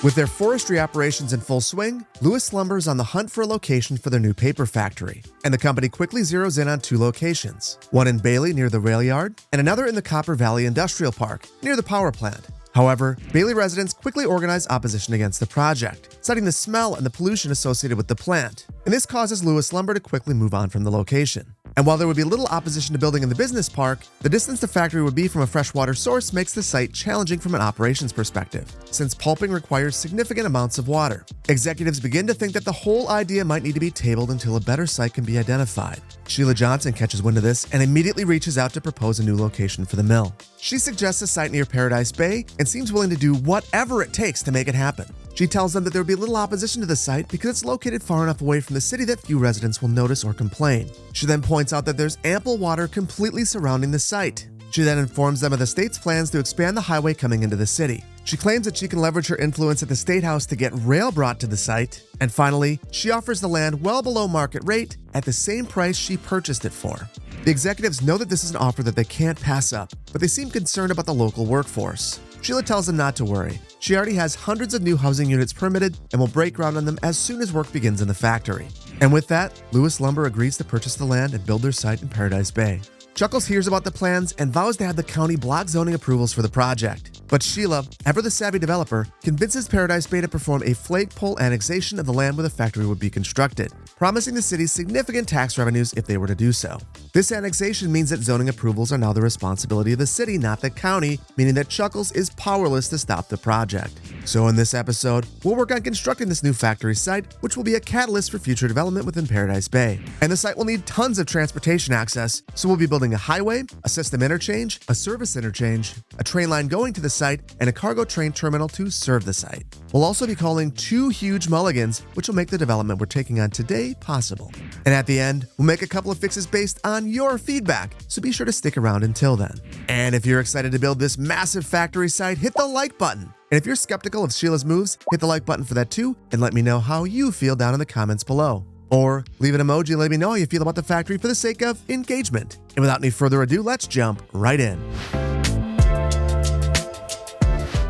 With their forestry operations in full swing, Lewis Lumber is on the hunt for a location for their new paper factory, and the company quickly zeroes in on two locations, one in Bailey near the rail yard, and another in the Copper Valley Industrial Park near the power plant. However, Bailey residents quickly organize opposition against the project, citing the smell and the pollution associated with the plant, and this causes Lewis Lumber to quickly move on from the location. And while there would be little opposition to building in the business park, the distance the factory would be from a freshwater source makes the site challenging from an operations perspective, since pulping requires significant amounts of water. Executives begin to think that the whole idea might need to be tabled until a better site can be identified. Sheila Johnson catches wind of this and immediately reaches out to propose a new location for the mill. She suggests a site near Paradise Bay and seems willing to do whatever it takes to make it happen. She tells them that there would be little opposition to the site because it's located far enough away from the city that few residents will notice or complain. She then points out that there's ample water completely surrounding the site. She then informs them of the state's plans to expand the highway coming into the city. She claims that she can leverage her influence at the State House to get rail brought to the site. And finally, she offers the land well below market rate at the same price she purchased it for. The executives know that this is an offer that they can't pass up, but they seem concerned about the local workforce. Sheila tells them not to worry. She already has hundreds of new housing units permitted and will break ground on them as soon as work begins in the factory. And with that, Lewis Lumber agrees to purchase the land and build their site in Paradise Bay. Chuckles hears about the plans and vows to have the county block zoning approvals for the project. But Sheila, ever the savvy developer, convinces Paradise Bay to perform a flagpole annexation of the land where the factory would be constructed, promising the city significant tax revenues if they were to do so. This annexation means that zoning approvals are now the responsibility of the city, not the county, meaning that Chuckles is powerless to stop the project. So in this episode, we'll work on constructing this new factory site, which will be a catalyst for future development within Paradise Bay. And the site will need tons of transportation access, so we'll be building a highway, a system interchange, a service interchange, a train line going to the site, and a cargo train terminal to serve the site. We'll also be calling two huge mulligans, which will make the development we're taking on today possible. And at the end, we'll make a couple of fixes based on your feedback, so be sure to stick around until then. And if you're excited to build this massive factory site, hit the like button. And if you're skeptical of Sheila's moves, hit the like button for that too, and let me know how you feel down in the comments below. Or leave an emoji and let me know how you feel about the factory for the sake of engagement. And without any further ado, let's jump right in.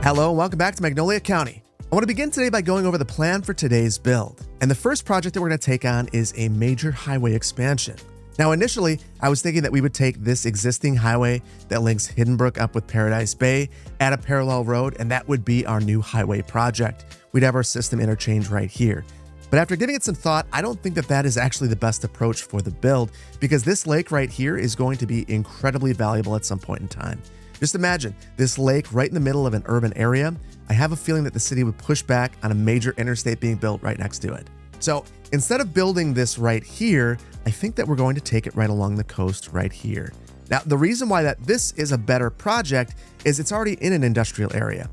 Hello and welcome back to Magnolia County. I want to begin today by going over the plan for today's build. And the first project that we're going to take on is a major highway expansion. Now initially, I was thinking that we would take this existing highway that links Hidden Brook up with Paradise Bay, add a parallel road, and that would be our new highway project. We'd have our system interchange right here. But after giving it some thought, I don't think that that is actually the best approach for the build because this lake right here is going to be incredibly valuable at some point in time. Just imagine this lake right in the middle of an urban area. I have a feeling that the city would push back on a major interstate being built right next to it. So instead of building this right here, I think that we're going to take it right along the coast right here. Now, the reason why that this is a better project is it's already in an industrial area.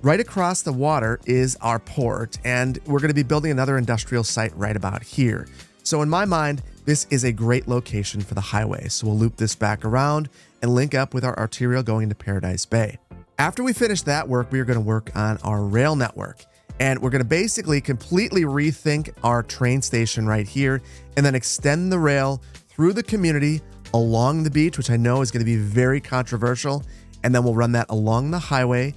Right across the water is our port, and we're going to be building another industrial site right about here. So in my mind, this is a great location for the highway. So we'll loop this back around and link up with our arterial going into Paradise Bay. After we finish that work, we are going to work on our rail network. And we're going to basically completely rethink our train station right here and then extend the rail through the community along the beach, which I know is going to be very controversial. And then we'll run that along the highway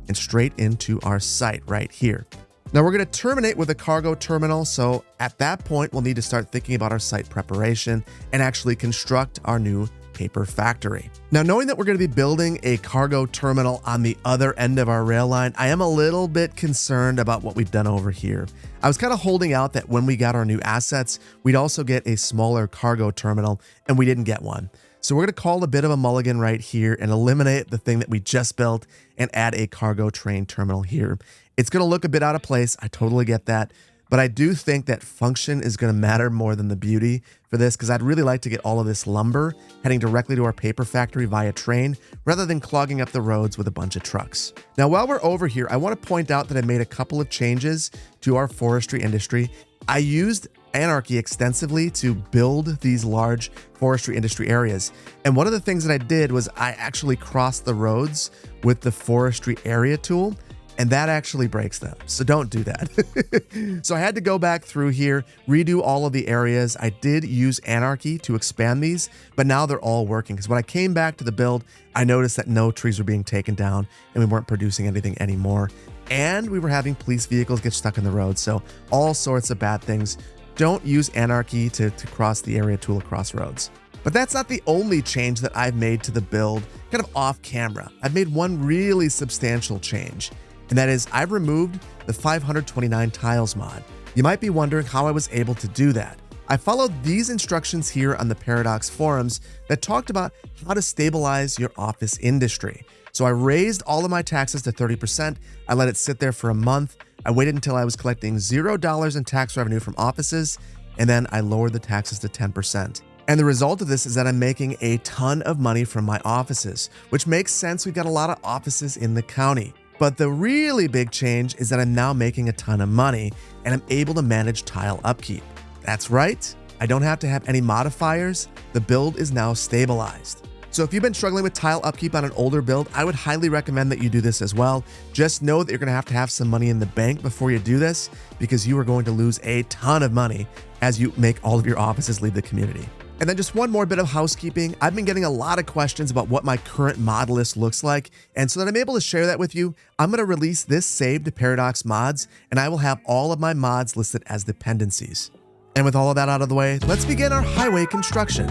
and straight into our site right here. Now we're going to terminate with a cargo terminal. So at that point, we'll need to start thinking about our site preparation and actually construct our new paper factory. Now, knowing that we're going to be building a cargo terminal on the other end of our rail line, I am a little bit concerned about what we've done over here. I was kind of holding out that when we got our new assets, we'd also get a smaller cargo terminal, and we didn't get one. So we're going to call a bit of a mulligan right here and eliminate the thing that we just built and add a cargo train terminal here. It's going to look a bit out of place. I totally get that. But I do think that function is going to matter more than the beauty for this because I'd really like to get all of this lumber heading directly to our paper factory via train rather than clogging up the roads with a bunch of trucks. Now, while we're over here, I want to point out that I made a couple of changes to our forestry industry. I used anarchy extensively to build these large forestry industry areas. And one of the things that I did was I actually crossed the roads with the forestry area tool. And that actually breaks them. So don't do that. So I had to go back through here, redo all of the areas. I did use anarchy to expand these, but now they're all working. Because when I came back to the build, I noticed that no trees were being taken down and we weren't producing anything anymore. and we were having police vehicles get stuck in the road. So all sorts of bad things. Don't use anarchy to cross the area tool across roads. But that's not the only change that I've made to the build kind of off camera. I've made one really substantial change, and that is I've removed the 529 tiles mod. You might be wondering how I was able to do that. I followed these instructions here on the Paradox forums that talked about how to stabilize your office industry. So I raised all of my taxes to 30%. I let it sit there for a month. I waited until I was collecting $0 in tax revenue from offices, and then I lowered the taxes to 10%. And the result of this is that I'm making a ton of money from my offices, which makes sense. We've got a lot of offices in the county. But the really big change is that I'm now making a ton of money and I'm able to manage tile upkeep. That's right, I don't have to have any modifiers. The build is now stabilized. So if you've been struggling with tile upkeep on an older build, I would highly recommend that you do this as well. Just know that you're gonna have to have some money in the bank before you do this, because you are going to lose a ton of money as you make all of your offices leave the community. And then just one more bit of housekeeping. I've been getting a lot of questions about what my current mod list looks like. And so that I'm able to share that with you, I'm gonna release this save to Paradox mods, and I will have all of my mods listed as dependencies. And with all of that out of the way, let's begin our highway construction.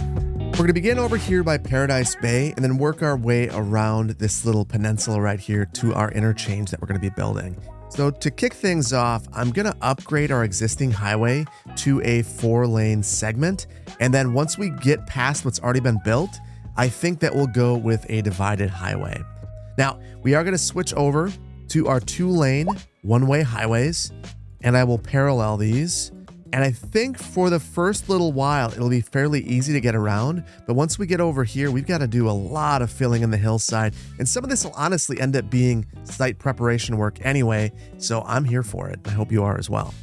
We're gonna begin over here by Paradise Bay and then work our way around this little peninsula right here to our interchange that we're gonna be building. So to kick things off, I'm gonna upgrade our existing highway to a 4-lane segment. And then once we get past what's already been built, I think that we'll go with a divided highway. Now, we are gonna switch over to our 2-lane, one-way highways, and I will parallel these. And I think for the first little while, it'll be fairly easy to get around. But once we get over here, we've got to do a lot of filling in the hillside. And some of this will honestly end up being site preparation work anyway. So I'm here for it. I hope you are as well.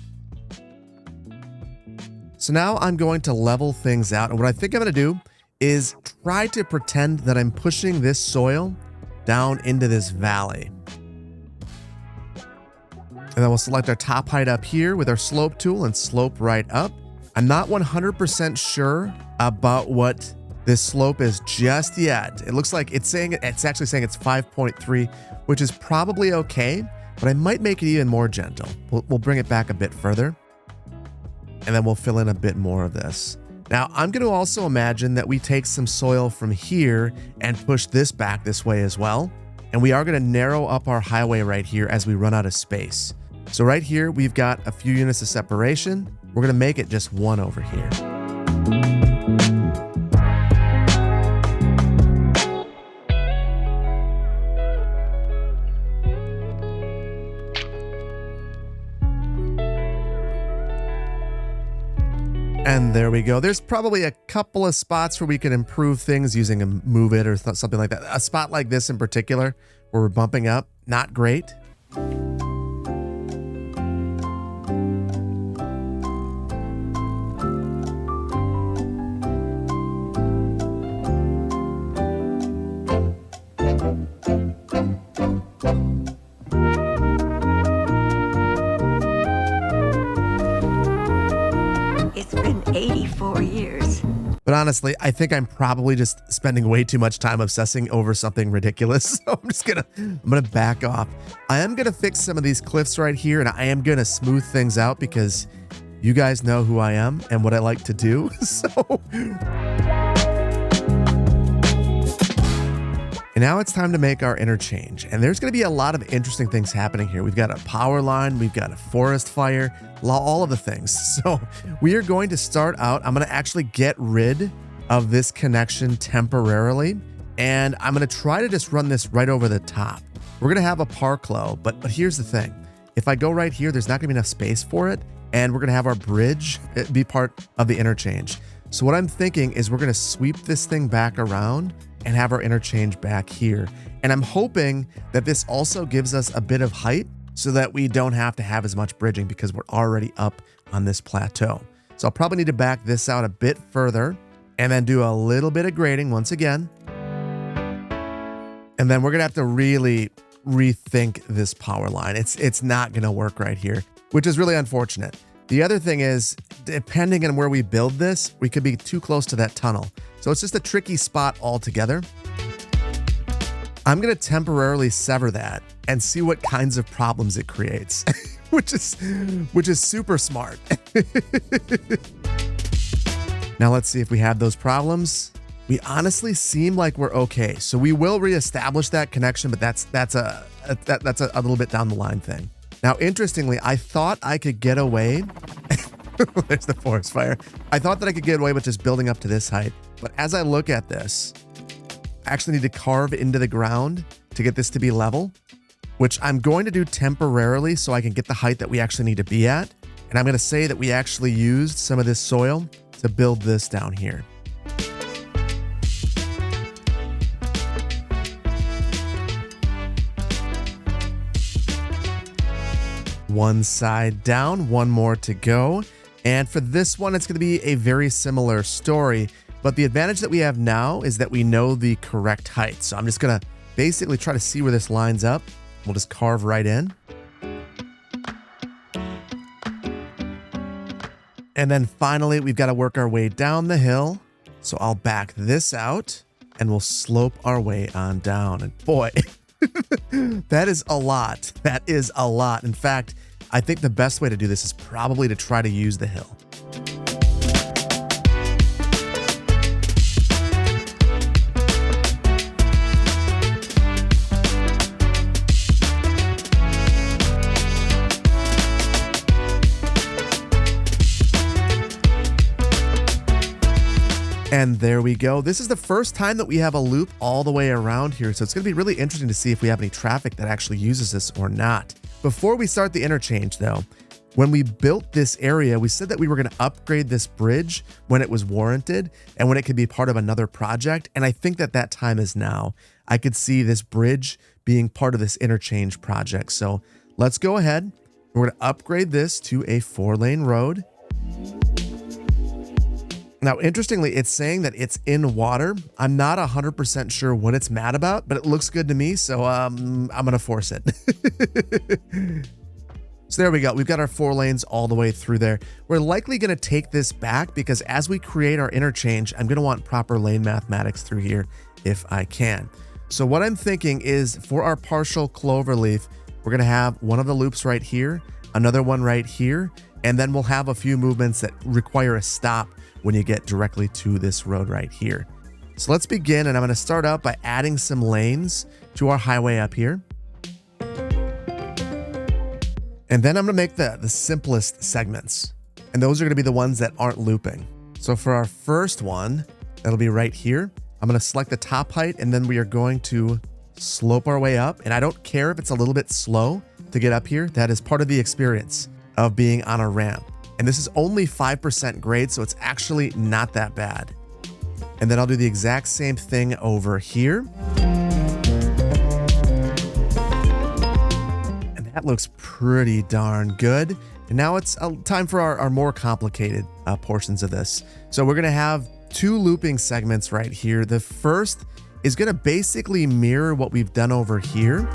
So now I'm going to level things out. And what I think I'm going to do is try to pretend that I'm pushing this soil down into this valley. And then we'll select our top height up here with our slope tool and slope right up. I'm not 100% sure about what this slope is just yet. It looks like it's actually saying it's 5.3, which is probably okay, but I might make it even more gentle. We'll bring it back a bit further, and then we'll fill in a bit more of this. Now, I'm going to also imagine that we take some soil from here and push this back this way as well. And we are going to narrow up our highway right here as we run out of space. So right here, we've got a few units of separation. We're gonna make it just one over here. And there we go. There's probably a couple of spots where we can improve things using a move it or something like that. A spot like this in particular, where we're bumping up, not great. It's been 84 years. But honestly, I think I'm probably just spending way too much time obsessing over something ridiculous. So I'm gonna back off. I am gonna fix some of these cliffs right here, and I am gonna smooth things out because you guys know who I am and what I like to do. And now it's time to make our interchange. And there's gonna be a lot of interesting things happening here. We've got a power line, we've got a forest fire, all of the things. So we are going to start out, I'm gonna actually get rid of this connection temporarily. And I'm gonna try to just run this right over the top. We're gonna have a park low, but here's the thing. If I go right here, there's not gonna be enough space for it. And we're gonna have our bridge be part of the interchange. So what I'm thinking is we're gonna sweep this thing back around and have our interchange back here. And I'm hoping that this also gives us a bit of height so that we don't have to have as much bridging because we're already up on this plateau. So I'll probably need to back this out a bit further and then do a little bit of grading once again. And then we're gonna have to really rethink this power line. It's not gonna work right here, which is really unfortunate. The other thing is, depending on where we build this, we could be too close to that tunnel. So it's just a tricky spot altogether. I'm going to temporarily sever that and see what kinds of problems it creates, which is super smart. Now let's see if we have those problems. We honestly seem like we're okay. So we will reestablish that connection, but that's a little bit down the line thing. Now, interestingly, I thought I could get away. There's the forest fire. I thought that I could get away with just building up to this height. But as I look at this, I actually need to carve into the ground to get this to be level, which I'm going to do temporarily so I can get the height that we actually need to be at. And I'm going to say that we actually used some of this soil to build this down here. One side down, one more to go. And for this one, it's going to be a very similar story. But the advantage that we have now is that we know the correct height. So I'm just going to basically try to see where this lines up. We'll just carve right in. And then finally, we've got to work our way down the hill. So I'll back this out and we'll slope our way on down. And boy, that is a lot. That is a lot. In fact, I think the best way to do this is probably to try to use the hill. And there we go. This is the first time that we have a loop all the way around here. So it's going to be really interesting to see if we have any traffic that actually uses this or not. Before we start the interchange though, when we built this area, we said that we were going to upgrade this bridge when it was warranted and when it could be part of another project. And I think that that time is now. I could see this bridge being part of this interchange project. So let's go ahead. We're going to upgrade this to a 4-lane road. Now, interestingly, it's saying that it's in water. I'm not 100% sure what it's mad about, but it looks good to me, so I'm going to force it. So there we go. We've got our 4 lanes all the way through there. We're likely going to take this back because as we create our interchange, I'm going to want proper lane mathematics through here if I can. So what I'm thinking is for our partial cloverleaf, we're going to have one of the loops right here, another one right here, and then we'll have a few movements that require a stop when you get directly to this road right here. So let's begin, and I'm going to start out by adding some lanes to our highway up here. And then I'm going to make the simplest segments, and those are going to be the ones that aren't looping. So for our first one, that'll be right here. I'm going to select the top height, and then we are going to slope our way up. And I don't care if it's a little bit slow to get up here. That is part of the experience of being on a ramp. And this is only 5% grade, so it's actually not that bad. And then I'll do the exact same thing over here. And that looks pretty darn good. And now it's time for our more complicated portions of this. So we're gonna have 2 looping segments right here. The first is gonna basically mirror what we've done over here.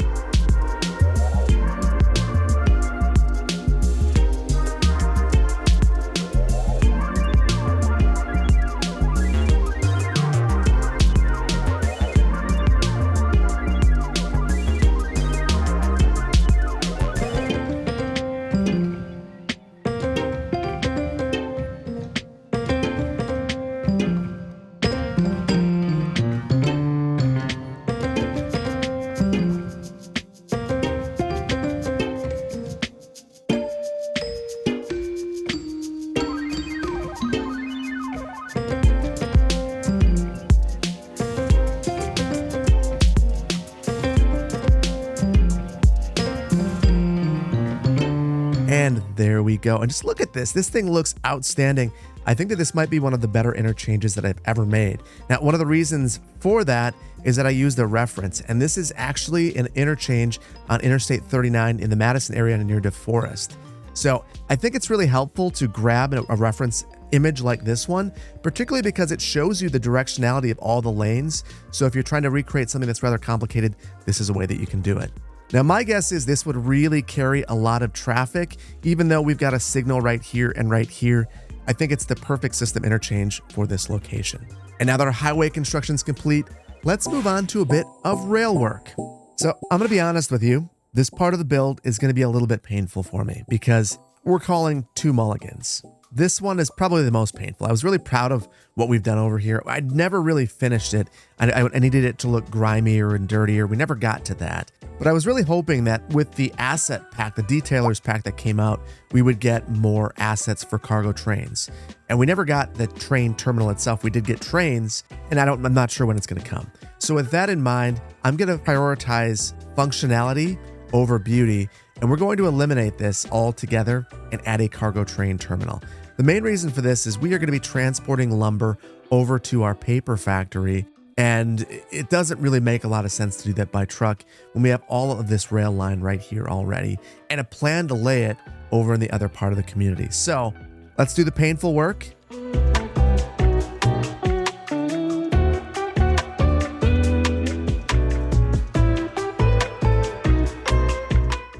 And there we go. And just look at this. This thing looks outstanding. I think that this might be one of the better interchanges that I've ever made. Now, one of the reasons for that is that I used a reference, and this is actually an interchange on Interstate 39 in the Madison area near DeForest. So I think it's really helpful to grab a reference image like this one, particularly because it shows you the directionality of all the lanes. So if you're trying to recreate something that's rather complicated, this is a way that you can do it. Now, my guess is this would really carry a lot of traffic, even though we've got a signal right here and right here. I think it's the perfect system interchange for this location. And now that our highway construction is complete, let's move on to a bit of rail work. So I'm going to be honest with you. This part of the build is going to be a little bit painful for me because we're calling 2 mulligans. This one is probably the most painful. I was really proud of what we've done over here. I'd never really finished it. I needed it to look grimier and dirtier. We never got to that. But I was really hoping that with the asset pack, the detailers pack that came out, we would get more assets for cargo trains. And we never got the train terminal itself. We did get trains, and I'm not sure when it's going to come. So with that in mind, I'm going to prioritize functionality over beauty, and we're going to eliminate this altogether and add a cargo train terminal. The main reason for this is we are going to be transporting lumber over to our paper factory, and it doesn't really make a lot of sense to do that by truck when we have all of this rail line right here already and a plan to lay it over in the other part of the community. So let's do the painful work.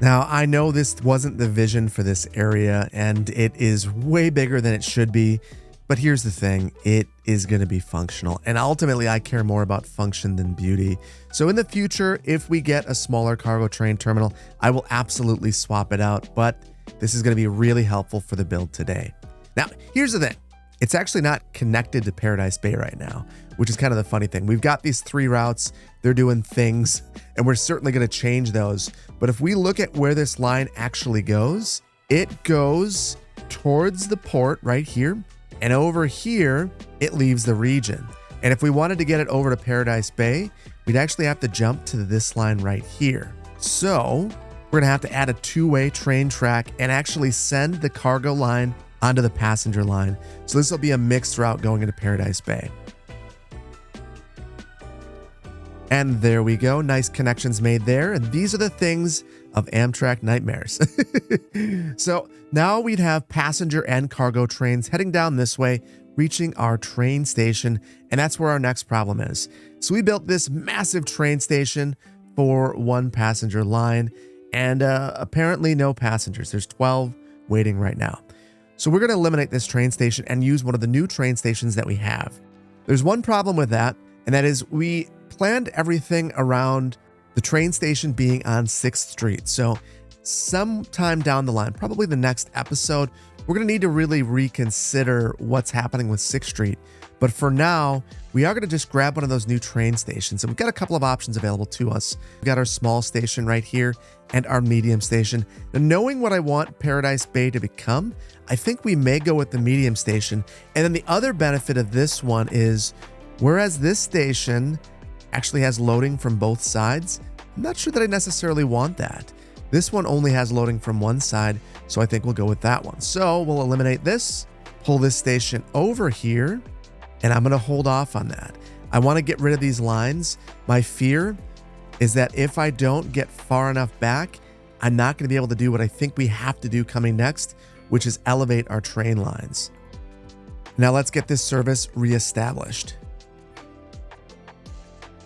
Now, I know this wasn't the vision for this area, and it is way bigger than it should be, but here's the thing, it is going to be functional, and ultimately I care more about function than beauty. So in the future, if we get a smaller cargo train terminal, I will absolutely swap it out, but this is going to be really helpful for the build today. Now, here's the thing. It's actually not connected to Paradise Bay right now, which is kind of the funny thing. We've got these 3 routes, they're doing things, and we're certainly going to change those. But if we look at where this line actually goes, it goes towards the port right here, and over here, it leaves the region. And if we wanted to get it over to Paradise Bay, we'd actually have to jump to this line right here. So we're going to have to add a 2-way train track and actually send the cargo line onto the passenger line. So this will be a mixed route going into Paradise Bay. And there we go. Nice connections made there. And these are the things of Amtrak nightmares. So now we'd have passenger and cargo trains heading down this way, reaching our train station. And that's where our next problem is. So we built this massive train station for 1 passenger line, and apparently no passengers. There's 12 waiting right now. So we're going to eliminate this train station and use one of the new train stations that we have. There's one problem with that, and that is we planned everything around the train station being on 6th Street. So sometime down the line, probably the next episode, we're going to need to really reconsider what's happening with 6th Street. But for now, we are going to just grab one of those new train stations. And we've got a couple of options available to us. We've got our small station right here and our medium station. Now, knowing what I want Paradise Bay to become, I think we may go with the medium station. And then the other benefit of this one is, whereas this station actually has loading from both sides, I'm not sure that I necessarily want that. This one only has loading from one side, so I think we'll go with that one. So we'll eliminate this, pull this station over here, and I'm going to hold off on that. I want to get rid of these lines. My fear is that if I don't get far enough back, I'm not going to be able to do what I think we have to do coming next, which is elevate our train lines. Now let's get this service reestablished.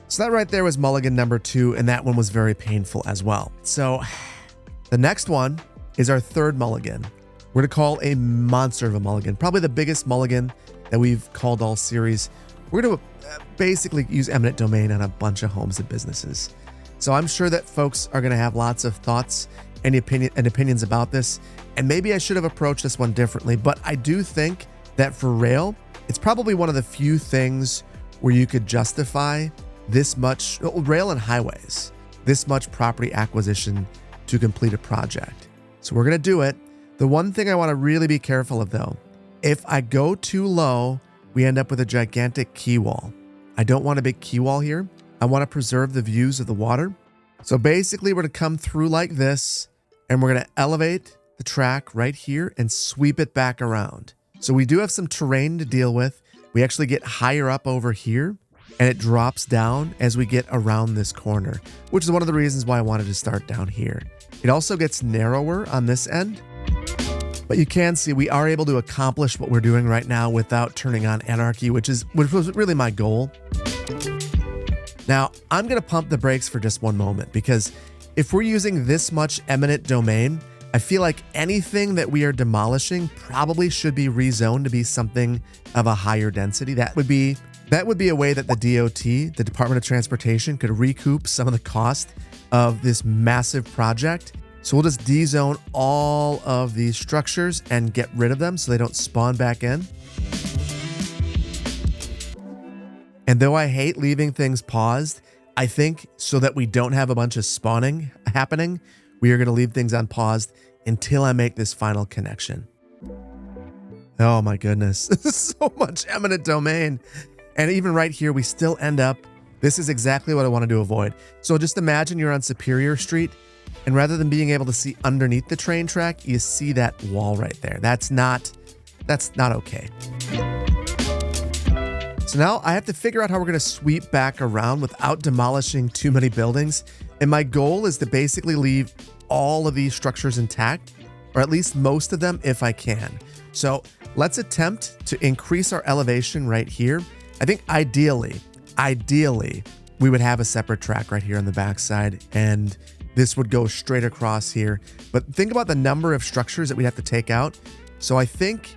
So that right there was Mulligan number 2, and that one was very painful as well. So the next one is our 3rd Mulligan. We're going to call a monster of a Mulligan, probably the biggest Mulligan that we've called all series. We're going to basically use eminent domain on a bunch of homes and businesses. So I'm sure that folks are going to have lots of thoughts and opinions about this. And maybe I should have approached this one differently, but I do think that for rail, it's probably one of the few things where you could justify this much, rail and highways, this much property acquisition to complete a project. So we're going to do it. The one thing I want to really be careful of though, if I go too low, we end up with a gigantic quay wall. I don't want a big quay wall here. I want to preserve the views of the water. So basically we're going to come through like this, and we're going to elevate the track right here and sweep it back around. So we do have some terrain to deal with. We actually get higher up over here, and it drops down as we get around this corner, which is one of the reasons why I wanted to start down here. It also gets narrower on this end, but you can see we are able to accomplish what we're doing right now without turning on anarchy, which was really my goal. Now, I'm going to pump the brakes for just one moment, because if we're using this much eminent domain, I feel like anything that we are demolishing probably should be rezoned to be something of a higher density. That would be That would be a way that the DOT, the Department of Transportation, could recoup some of the cost of this massive project. So we'll just dezone all of these structures and get rid of them so they don't spawn back in. And though I hate leaving things paused, I think so that we don't have a bunch of spawning happening, we are going to leave things unpaused until I make this final connection. Oh my goodness, so much eminent domain. And even right here, we still end up, this is exactly what I wanted to avoid. So just imagine you're on Superior Street, and rather than being able to see underneath the train track, you see that wall right there. That's not okay. So now I have to figure out how we're going to sweep back around without demolishing too many buildings. And my goal is to basically leave all of these structures intact, or at least most of them if I can. So let's attempt to increase our elevation right here. I think ideally, we would have a separate track right here on the backside, and this would go straight across here. But think about the number of structures that we'd have to take out. So I think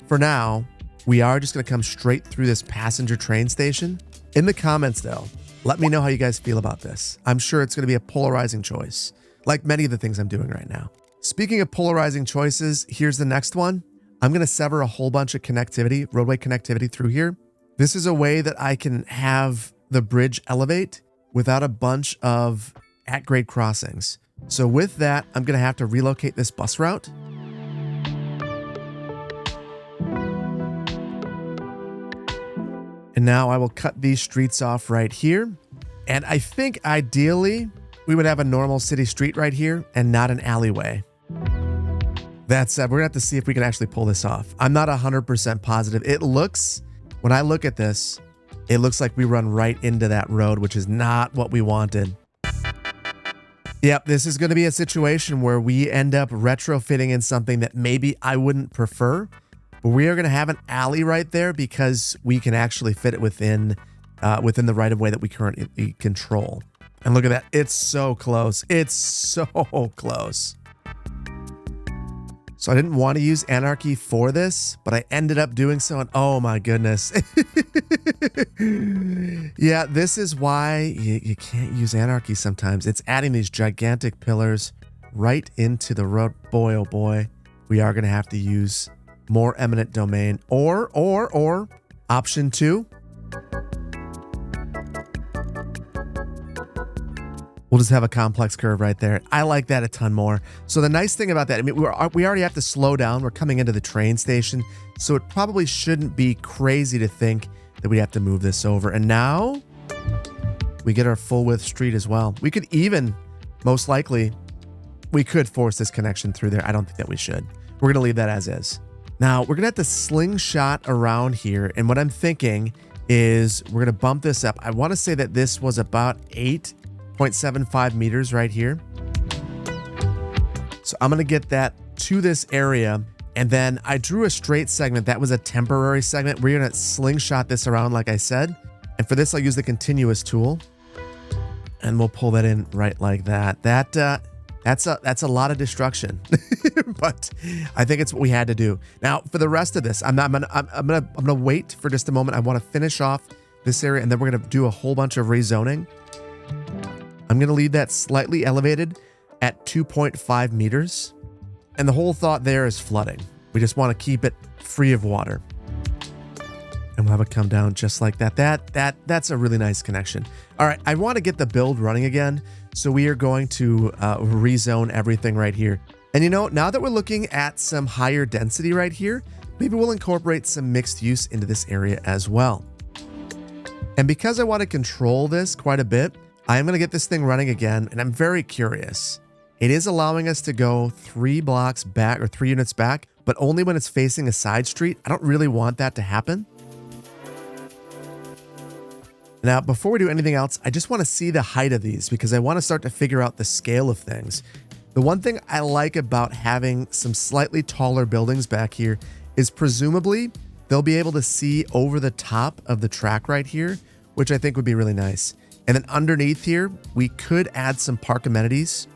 for now, we are just going to come straight through this passenger train station. In the comments though, let me know how you guys feel about this. I'm sure it's going to be a polarizing choice, like many of the things I'm doing right now. Speaking of polarizing choices, here's the next one. I'm going to sever a whole bunch of connectivity, roadway connectivity through here. This is a way that I can have the bridge elevate without a bunch of at-grade crossings. So with that, I'm going to have to relocate this bus route. And now I will cut these streets off right here. And I think ideally we would have a normal city street right here and not an alleyway. That said, we're gonna have to see if we can actually pull this off. I'm not 100% positive. It looks, when I look at this, it looks like we run right into that road, which is not what we wanted. Yep, this is gonna be a situation where we end up retrofitting in something that maybe I wouldn't prefer. We are going to have an alley right there because we can actually fit it within the right of way that we currently control. And look at that. It's so close. It's so close. So I didn't want to use anarchy for this, but I ended up doing so. And oh my goodness. Yeah, this is why you can't use anarchy sometimes. It's adding these gigantic pillars right into the road. Boy, oh boy. We are going to have to use more eminent domain, or option 2. We'll just have a complex curve right there. I like that a ton more. So the nice thing about that, I mean, we already have to slow down. We're coming into the train station, so it probably shouldn't be crazy to think that we have to move this over. And now we get our full width street as well. We could even, most likely, we could force this connection through there. I don't think that we should. We're going to leave that as is. Now, we're going to have to slingshot around here, and what I'm thinking is we're going to bump this up. I want to say that this was about 8.75 meters right here. So I'm going to get that to this area, and then I drew a straight segment. That was a temporary segment. We're going to slingshot this around like I said, and for this I'll use the continuous tool, and we'll pull that in right like that. That's a lot of destruction, but I think it's what we had to do. Now, for the rest of this, I'm gonna wait for just a moment. I want to finish off this area, and then we're gonna do a whole bunch of rezoning. I'm gonna leave that slightly elevated at 2.5 meters, and the whole thought there is flooding. We just want to keep it free of water, and we'll have it come down just like that. That's a really nice connection. All right, I want to get the build running again. So we are going to rezone everything right here. And you know, now that we're looking at some higher density right here, maybe we'll incorporate some mixed use into this area as well. And because I want to control this quite a bit, I am going to get this thing running again, and I'm very curious. It is allowing us to go 3 blocks back or 3 units back, but only when it's facing a side street. I don't really want that to happen. Now, before we do anything else, I just want to see the height of these because I want to start to figure out the scale of things. The one thing I like about having some slightly taller buildings back here is presumably they'll be able to see over the top of the track right here, which I think would be really nice. And then underneath here, we could add some park amenities.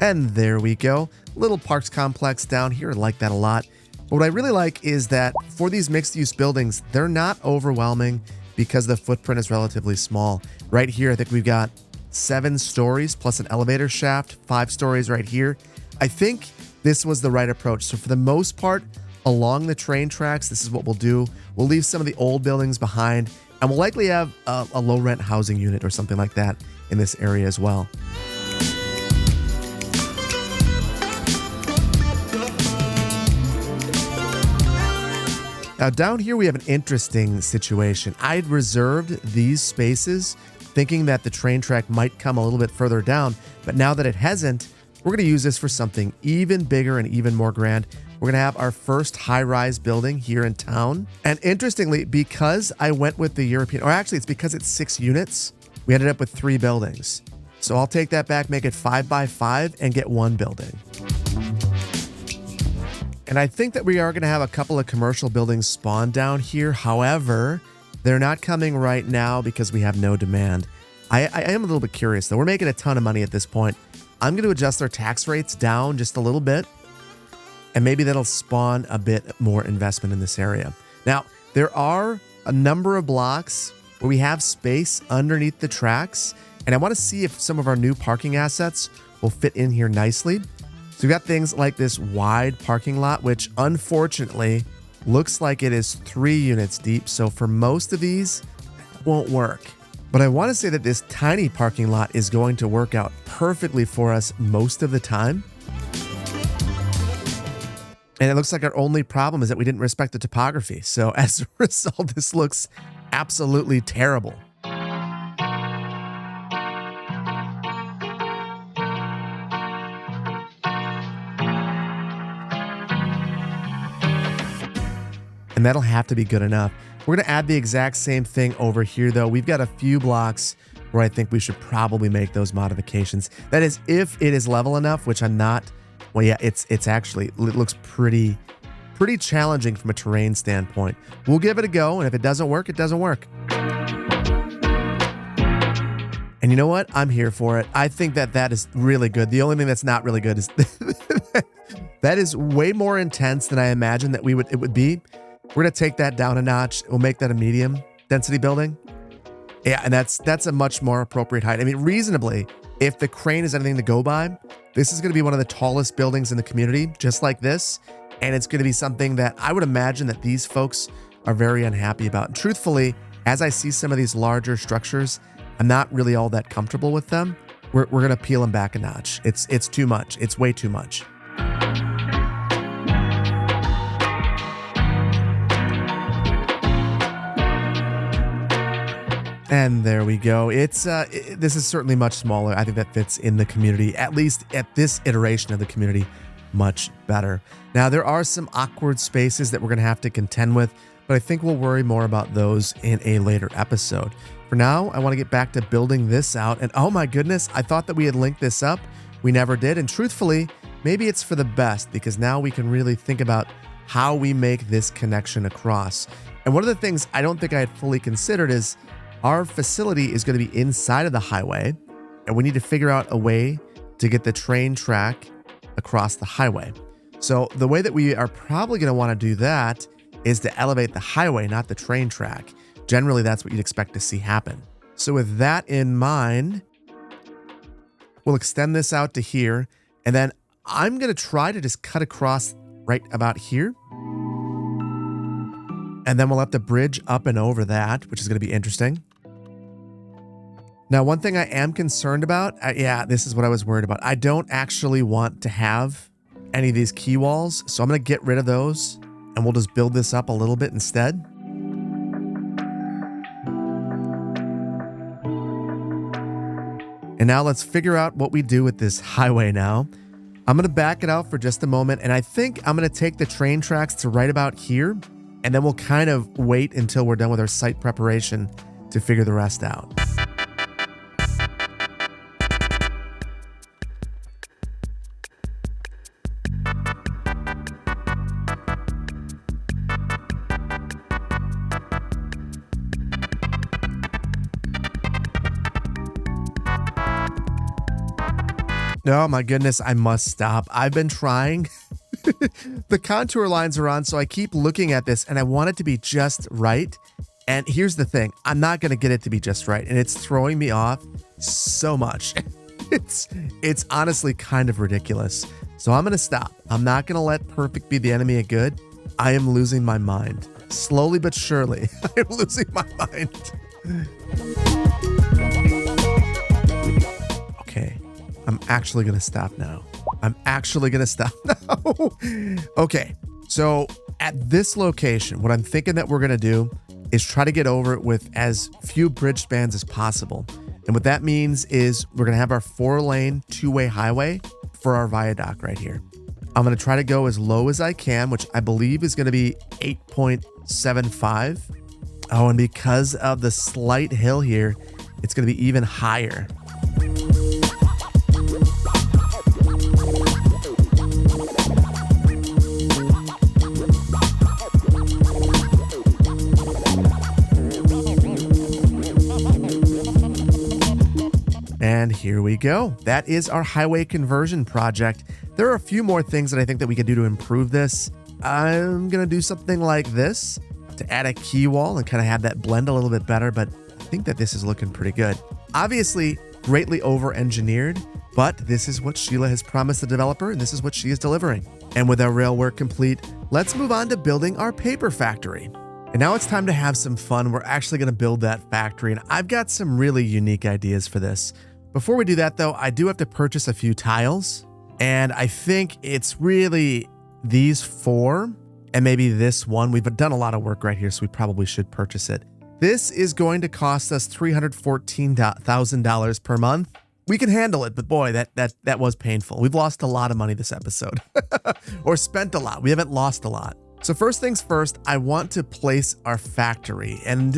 And there we go. Little parks complex down here. I like that a lot. But what I really like is that for these mixed-use buildings, they're not overwhelming because the footprint is relatively small. Right here, I think we've got 7 stories plus an elevator shaft, 5 stories right here. I think this was the right approach. So for the most part, along the train tracks, this is what we'll do. We'll leave some of the old buildings behind, and we'll likely have a low-rent housing unit or something like that in this area as well. Now down here we have an interesting situation. I'd reserved these spaces thinking that the train track might come a little bit further down, but now that it hasn't, we're going to use this for something even bigger and even more grand. We're going to have our first high-rise building here in town. And interestingly, because I went with the European, or actually it's because it's 6 units, we ended up with 3 buildings. So I'll take that back, make it 5 by 5 and get 1 building. And I think that we are going to have a couple of commercial buildings spawn down here. However, they're not coming right now because we have no demand. I am a little bit curious though. We're making a ton of money at this point. I'm going to adjust our tax rates down just a little bit, and maybe that'll spawn a bit more investment in this area. Now, there are a number of blocks where we have space underneath the tracks, and I want to see if some of our new parking assets will fit in here nicely. So we've got things like this wide parking lot, which unfortunately looks like it is 3 units deep. So for most of these, it won't work. But I want to say that this tiny parking lot is going to work out perfectly for us most of the time. And it looks like our only problem is that we didn't respect the topography. So as a result, this looks absolutely terrible. And that'll have to be good enough. We're going to add the exact same thing over here, though. We've got a few blocks where I think we should probably make those modifications. That is, if it is level enough, which I'm not. Well, yeah, it's actually, it looks pretty challenging from a terrain standpoint. We'll give it a go, and if it doesn't work, it doesn't work. And you know what? I'm here for it. I think that is really good. The only thing that's not really good is that is way more intense than I imagined that it would be. We're going to take that down a notch. We'll make that a medium density building. Yeah, and that's a much more appropriate height. I mean, reasonably, if the crane is anything to go by, this is going to be one of the tallest buildings in the community, just like this. And it's going to be something that I would imagine that these folks are very unhappy about. And truthfully, as I see some of these larger structures, I'm not really all that comfortable with them. We're going to peel them back a notch. It's too much. It's way too much. And there we go. This is certainly much smaller. I think that fits in the community, at least at this iteration of the community, much better. Now, there are some awkward spaces that we're going to have to contend with, but I think we'll worry more about those in a later episode. For now, I want to get back to building this out. And oh my goodness, I thought that we had linked this up. We never did. And truthfully, maybe it's for the best, because now we can really think about how we make this connection across. And one of the things I don't think I had fully considered is our facility is going to be inside of the highway, and we need to figure out a way to get the train track across the highway. So the way that we are probably going to want to do that is to elevate the highway, not the train track. Generally, that's what you'd expect to see happen. So with that in mind, we'll extend this out to here, and then I'm going to try to just cut across right about here. And then we'll have to bridge up and over that, which is going to be interesting. Now, one thing I am concerned about, this is what I was worried about. I don't actually want to have any of these key walls, so I'm going to get rid of those, and we'll just build this up a little bit instead. And now let's figure out what we do with this highway now. I'm going to back it out for just a moment, and I think I'm going to take the train tracks to right about here, and then we'll kind of wait until we're done with our site preparation to figure the rest out. Oh my goodness, I must stop. I've been trying. The contour lines are on, so I keep looking at this and I want it to be just right. And here's the thing, I'm not going to get it to be just right, and it's throwing me off so much. It's honestly kind of ridiculous. So I'm going to stop. I'm not going to let perfect be the enemy of good. I am losing my mind. Slowly but surely, I am losing my mind. Okay, I'm actually going to stop now. Okay, so at this location, what I'm thinking that we're going to do is try to get over it with as few bridge spans as possible. And what that means is we're going to have our 4-lane, 2-way highway for our viaduct right here. I'm going to try to go as low as I can, which I believe is going to be 8.75. Oh, and because of the slight hill here, it's going to be even higher. And here we go. That is our highway conversion project. There are a few more things that I think that we could do to improve this. I'm going to do something like this to add a key wall and kind of have that blend a little bit better, but I think that this is looking pretty good. Obviously, greatly over-engineered, but this is what Sheila has promised the developer, and this is what she is delivering. And with our rail work complete, let's move on to building our paper factory. And now it's time to have some fun. We're actually going to build that factory, and I've got some really unique ideas for this. Before we do that, though, I do have to purchase a few tiles, and I think it's really these 4 and maybe this one. We've done a lot of work right here, so we probably should purchase it. This is going to cost us $314,000 per month. We can handle it, but boy, that was painful. We've lost a lot of money this episode, or spent a lot. We haven't lost a lot. So first things first, I want to place our factory, and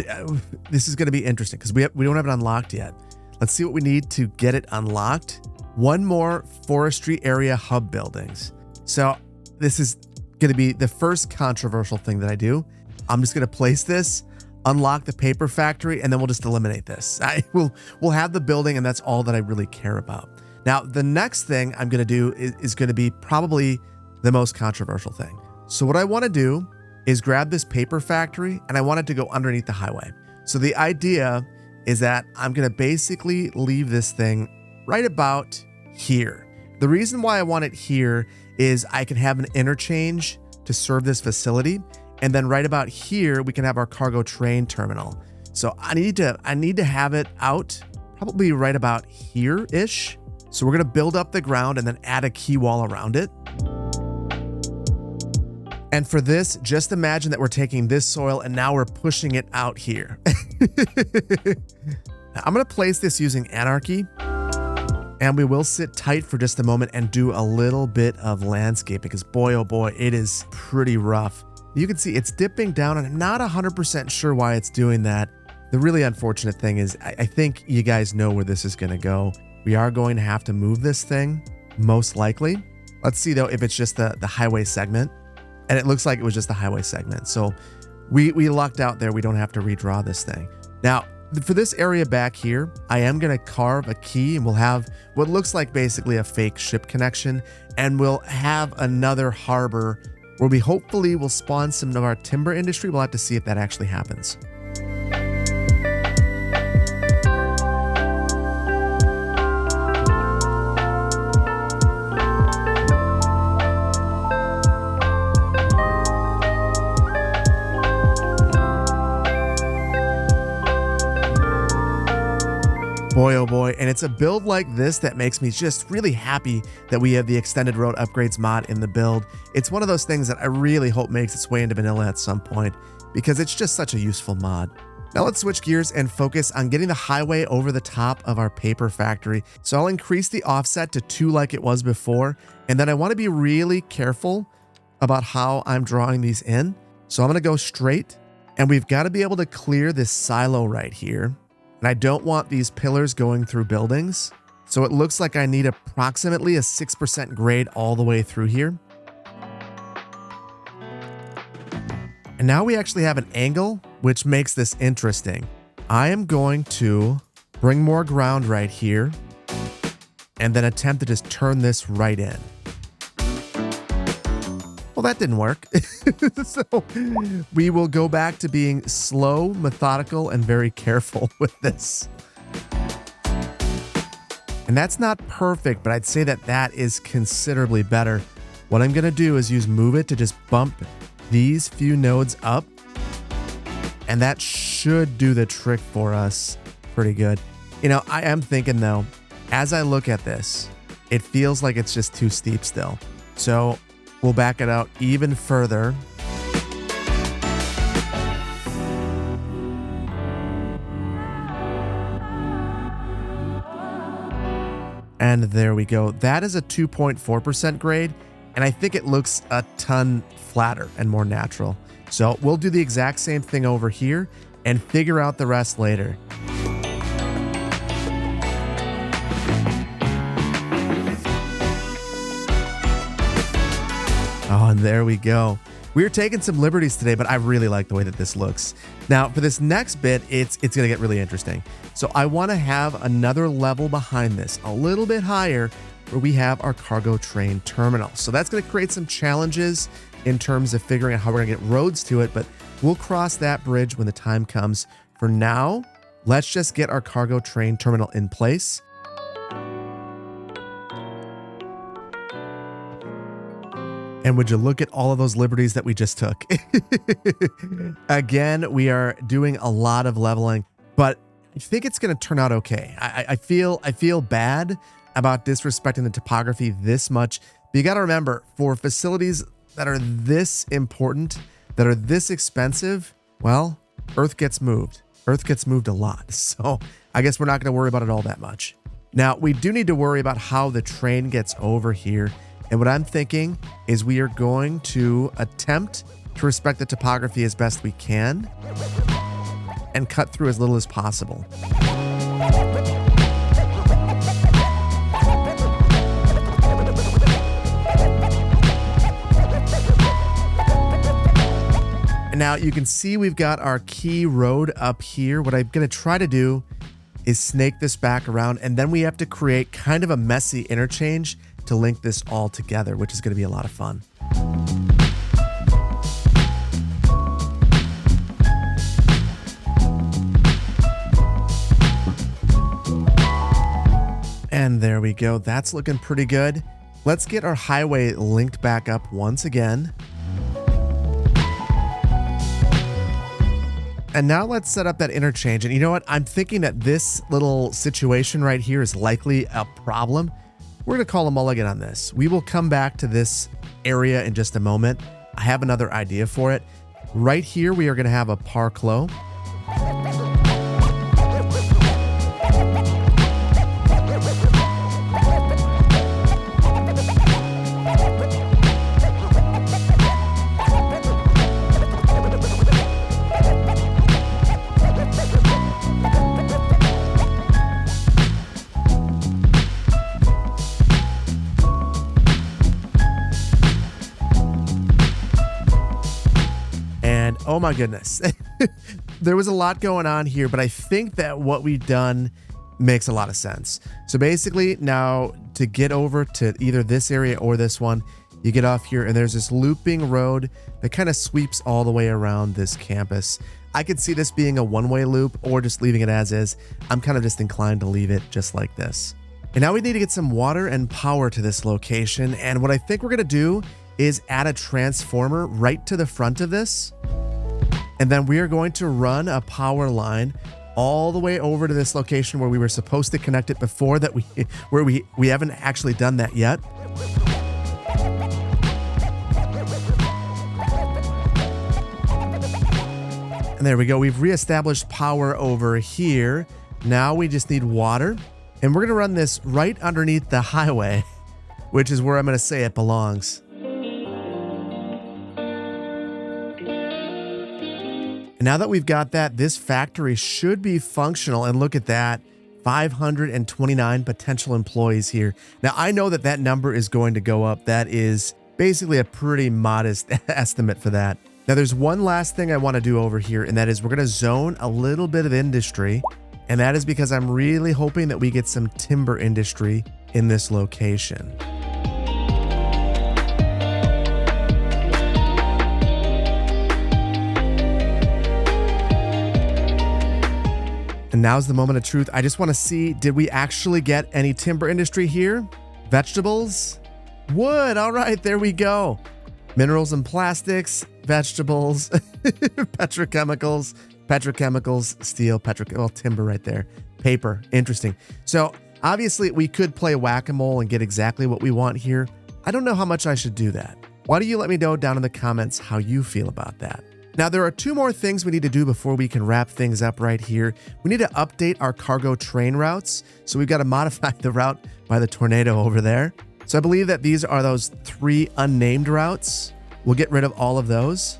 this is going to be interesting because we don't have it unlocked yet. Let's see what we need to get it unlocked. 1 more forestry area hub buildings. So this is going to be the first controversial thing that I do. I'm just going to place this, unlock the paper factory, and then we'll just eliminate this. We'll have the building, and that's all that I really care about. Now, the next thing I'm going to do is going to be probably the most controversial thing. So what I want to do is grab this paper factory, and I want it to go underneath the highway. So the idea is that I'm going to basically leave this thing right about here. The reason why I want it here is I can have an interchange to serve this facility. And then right about here, we can have our cargo train terminal. So I need to have it out probably right about here-ish. So we're going to build up the ground and then add a key wall around it. And for this, just imagine that we're taking this soil and now we're pushing it out here. I'm going to place this using Anarchy, and we will sit tight for just a moment and do a little bit of landscape because boy, oh boy, it is pretty rough. You can see it's dipping down, and I'm not 100% sure why it's doing that. The really unfortunate thing is I think you guys know where this is going to go. We are going to have to move this thing, most likely. Let's see, though, if it's just the highway segment. And it looks like it was just the highway segment. So we lucked out there. We don't have to redraw this thing. Now, for this area back here, I am going to carve a key, and we'll have what looks like basically a fake ship connection. And we'll have another harbor where we hopefully will spawn some of our timber industry. We'll have to see if that actually happens. Boy, oh boy, and it's a build like this that makes me just really happy that we have the extended road upgrades mod in the build. It's one of those things that I really hope makes its way into vanilla at some point because it's just such a useful mod. Now let's switch gears and focus on getting the highway over the top of our paper factory. So I'll increase the offset to 2 like it was before, and then I want to be really careful about how I'm drawing these in. So I'm going to go straight, and we've got to be able to clear this silo right here. And I don't want these pillars going through buildings. So it looks like I need approximately a 6% grade all the way through here. And now we actually have an angle, which makes this interesting. I am going to bring more ground right here. and then attempt to just turn this right in. Well, that didn't work. So we will go back to being slow, methodical, and very careful with this. And that's not perfect, but I'd say that that is considerably better. What I'm going to do is use Move It to just bump these few nodes up. And that should do the trick for us pretty good. You know, I am thinking though, as I look at this, it feels like it's just too steep still. So we'll back it out even further. And there we go. That is a 2.4% grade, and I think it looks a ton flatter and more natural. So we'll do the exact same thing over here and figure out the rest later. Oh, and there we go. We're taking some liberties today, but I really like the way that this looks. Now, for this next bit, it's going to get really interesting. So I want to have another level behind this, a little bit higher, where we have our cargo train terminal. So that's going to create some challenges in terms of figuring out how we're going to get roads to it, but we'll cross that bridge when the time comes. For now, let's just get our cargo train terminal in place. And would you look at all of those liberties that we just took? Again, we are doing a lot of leveling, but I think it's going to turn out okay. I feel bad about disrespecting the topography this much. But you got to remember, for facilities that are this important, that are this expensive, well, Earth gets moved. Earth gets moved a lot. So I guess we're not going to worry about it all that much. Now, we do need to worry about how the train gets over here. And what I'm thinking is we are going to attempt to respect the topography as best we can and cut through as little as possible. And now you can see we've got our key road up here. What I'm going to try to do is snake this back around, and then we have to create kind of a messy interchange to link this all together, which is going to be a lot of fun. And there we go. That's looking pretty good. Let's get our highway linked back up once again. And now let's set up that interchange. And you know what? I'm thinking that this little situation right here is likely a problem. We're going to call a mulligan on this. We will come back to this area in just a moment. I have another idea for it. Right here, we are going to have a park low. Oh my goodness. There was a lot going on here, but I think that what we've done makes a lot of sense. So basically now to get over to either this area or this one, you get off here and there's this looping road that kind of sweeps all the way around this campus. I could see this being a one-way loop or just leaving it as is. I'm kind of just inclined to leave it just like this. And now we need to get some water and power to this location. And what I think we're going to do is add a transformer right to the front of this. And then we are going to run a power line all the way over to this location where we were supposed to connect it before that we haven't actually done that yet. And there we go. We've reestablished power over here. Now we just need water. And we're going to run this right underneath the highway, which is where I'm going to say it belongs. And now that we've got that, this factory should be functional. And look at that, 529 potential employees here. Now, I know that that number is going to go up. That is basically a pretty modest estimate for that. Now, there's one last thing I want to do over here, and that is we're going to zone a little bit of industry. And that is because I'm really hoping that we get some timber industry in this location. And now's the moment of truth. I just want to see, did we actually get any timber industry here? Vegetables? Wood. All right, there we go. Minerals and plastics, vegetables, petrochemicals, steel, timber right there. Paper. Interesting. So obviously we could play whack-a-mole and get exactly what we want here. I don't know how much I should do that. Why don't you let me know down in the comments how you feel about that? Now, there are two more things we need to do before we can wrap things up right here. We need to update our cargo train routes. So we've got to modify the route by the tornado over there. So I believe that these are those 3 unnamed routes. We'll get rid of all of those.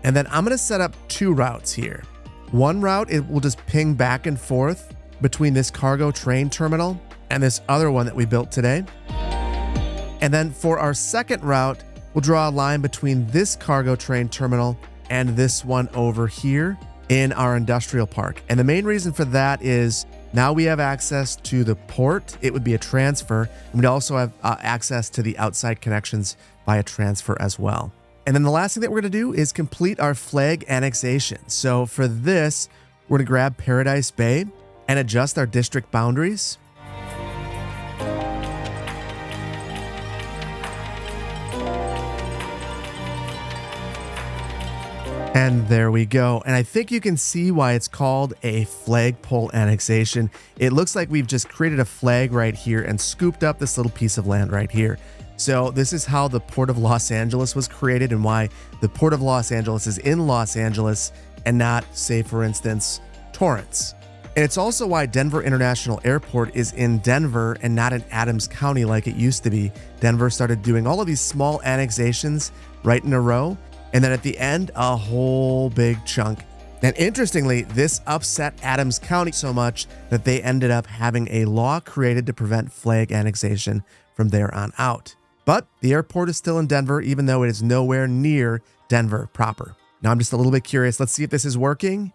And then I'm going to set up 2 routes here. One route, it will just ping back and forth between this cargo train terminal and this other one that we built today. And then for our second route, we'll draw a line between this cargo train terminal and this one over here in our industrial park. And the main reason for that is now we have access to the port. It would be a transfer. And we'd also have access to the outside connections via transfer as well. And then the last thing that we're going to do is complete our flag annexation. So for this, we're going to grab Paradise Bay and adjust our district boundaries. And there we go. And I think you can see why it's called a flagpole annexation. It looks like we've just created a flag right here and scooped up this little piece of land right here. So this is how the Port of Los Angeles was created and why the Port of Los Angeles is in Los Angeles and not, say, for instance, Torrance. And it's also why Denver International Airport is in Denver and not in Adams County like it used to be. Denver started doing all of these small annexations right in a row. And then at the end, a whole big chunk. And interestingly, this upset Adams County so much that they ended up having a law created to prevent flag annexation from there on out. But the airport is still in Denver, even though it is nowhere near Denver proper. Now I'm just a little bit curious. Let's see if this is working.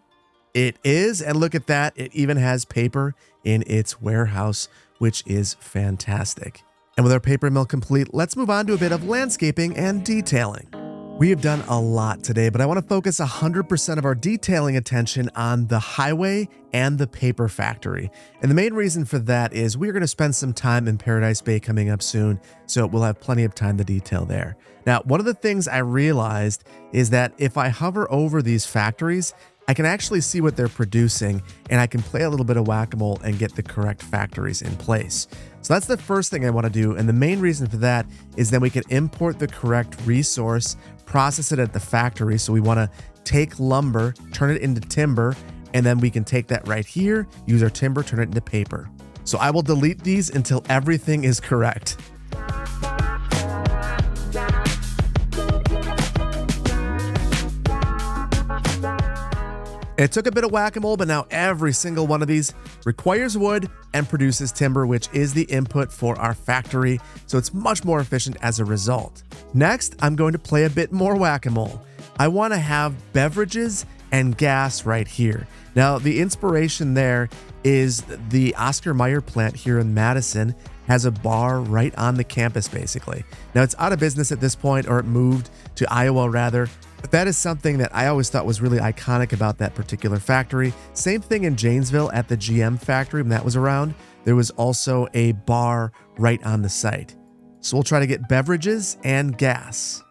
It is. And look at that. It even has paper in its warehouse, which is fantastic. And with our paper mill complete, let's move on to a bit of landscaping and detailing. We have done a lot today, but I want to focus 100% of our detailing attention on the highway and the paper factory. And the main reason for that is we're going to spend some time in Paradise Bay coming up soon, so we'll have plenty of time to detail there. Now, one of the things I realized is that if I hover over these factories, I can actually see what they're producing, and I can play a little bit of whack-a-mole and get the correct factories in place. So that's the first thing I want to do, and the main reason for that is then we can import the correct resource, process it at the factory. So we want to take lumber, turn it into timber, and then we can take that right here, use our timber, turn it into paper. So I will delete these until everything is correct. It took a bit of whack-a-mole, but now every single one of these requires wood and produces timber, which is the input for our factory. So it's much more efficient as a result. Next, I'm going to play a bit more whack-a-mole. I want to have beverages and gas right here. Now, the inspiration there is the Oscar Mayer plant here in Madison has a bar right on the campus, basically. Now, it's out of business at this point, or it moved to Iowa rather. But that is something that I always thought was really iconic about that particular factory. Same thing in Janesville at the GM factory when that was around. There was also a bar right on the site. So we'll try to get beverages and gas.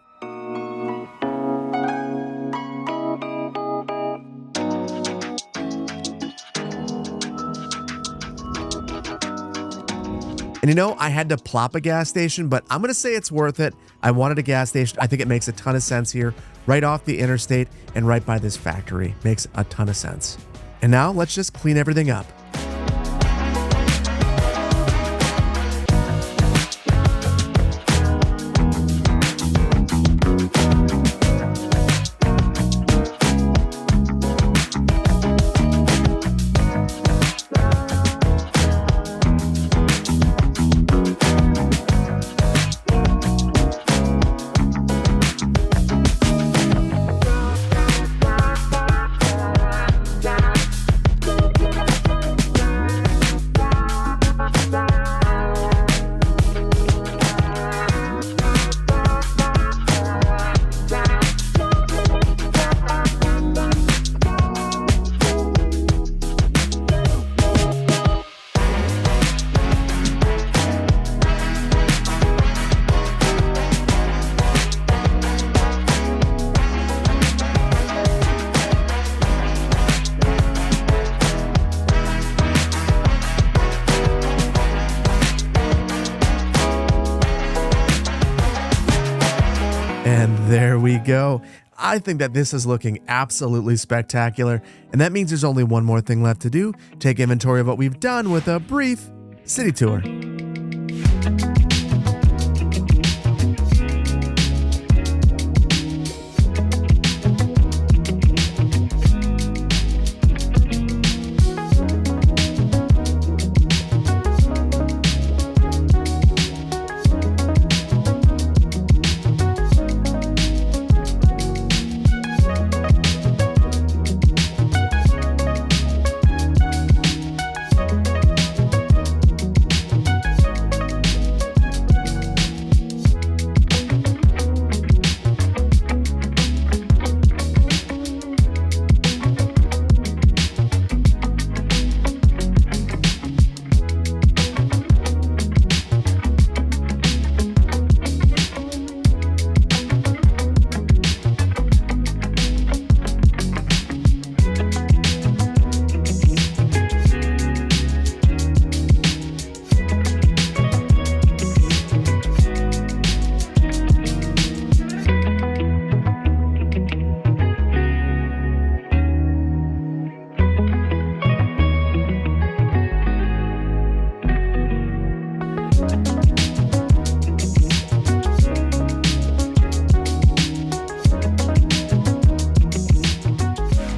And you know, I had to plop a gas station, but I'm going to say it's worth it. I wanted a gas station. I think it makes a ton of sense here, right off the interstate and right by this factory. Makes a ton of sense. And now let's just clean everything up. And there we go. I think that this is looking absolutely spectacular, and that means there's only one more thing left to do: take inventory of what we've done with a brief city tour.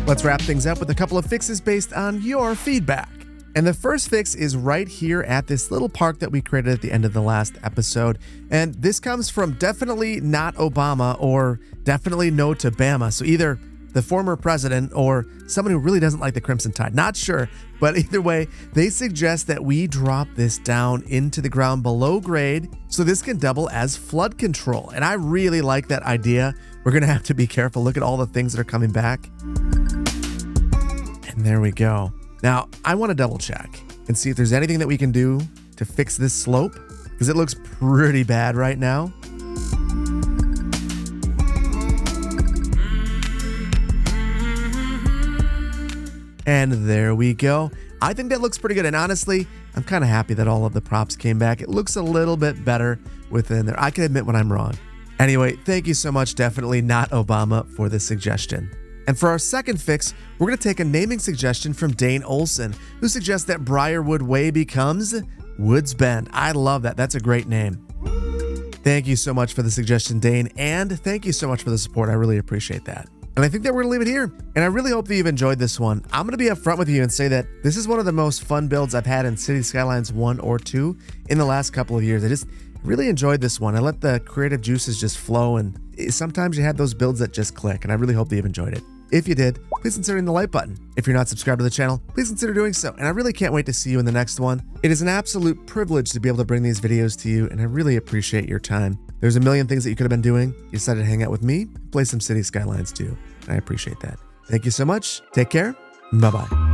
Let's wrap things up with a couple of fixes based on your feedback. And the first fix is right here at this little park that we created at the end of the last episode. And this comes from definitely not Obama or definitely no to Bama. So either the former president or someone who really doesn't like the Crimson Tide. Not sure, but either way, they suggest that we drop this down into the ground below grade so this can double as flood control. And I really like that idea. We're gonna have to be careful. Look at all the things that are coming back. And there we go. Now, I want to double check and see if there's anything that we can do to fix this slope, because it looks pretty bad right now. And there we go. I think that looks pretty good. And honestly, I'm kind of happy that all of the props came back. It looks a little bit better within there. I can admit when I'm wrong. Anyway, thank you so much, definitely not Obama, for this suggestion. And for our second fix, we're going to take a naming suggestion from Dane Olson, who suggests that Briarwood Way becomes Woods Bend. I love that. That's a great name. Thank you so much for the suggestion, Dane, and thank you so much for the support. I really appreciate that. And I think that we're going to leave it here. And I really hope that you've enjoyed this one. I'm going to be upfront with you and say that this is one of the most fun builds I've had in City Skylines 1 or 2 in the last couple of years. I just really enjoyed this one. I let the creative juices just flow, and sometimes you have those builds that just click, and I really hope that you've enjoyed it. If you did, please consider hitting the like button. If you're not subscribed to the channel, please consider doing so. And I really can't wait to see you in the next one. It is an absolute privilege to be able to bring these videos to you, and I really appreciate your time. There's a million things that you could have been doing. You decided to hang out with me, play some City Skylines too. I appreciate that. Thank you so much. Take care. Bye-bye.